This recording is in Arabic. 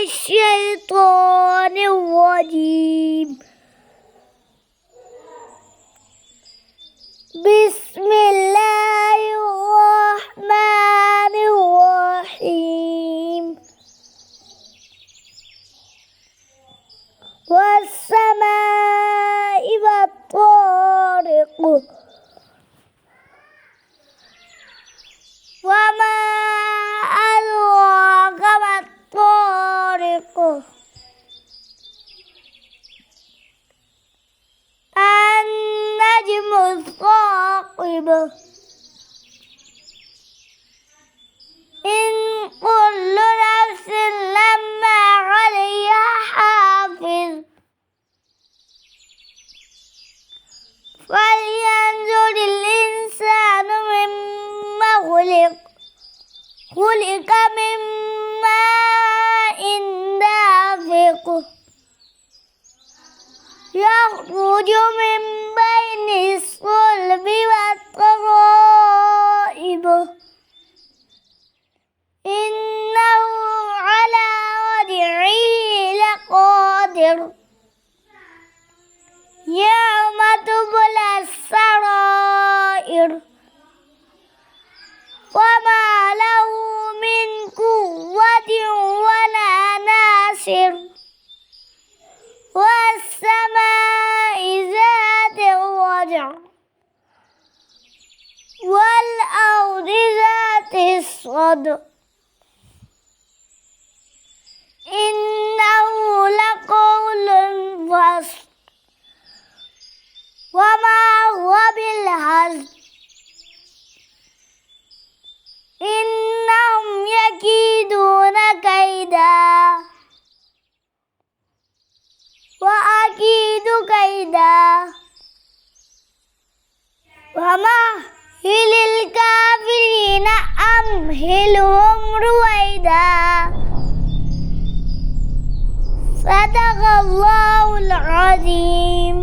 الشيطان الرجيم. بسم الله الرحمن الرحيم. والسماء والطارق وما أدراك ما الطارق النجم الثاقب إن كل نفس لما عليها حافظ فلينظر الإنسان مما خلق من ماء دافق يخرج من بين الصلب والترائب إنه على رجعه لقادر يوم تبلى السرائر وما له من قوة ولا ناصر والسماء ذات الرجع والأرض ذات الصدع إنه لقول فصل وما هو بالهزل إنهم يكيدون كيدا وأكيد كيدا ومهل الكافرين أمهلهم رويدا. صدق الله العظيم.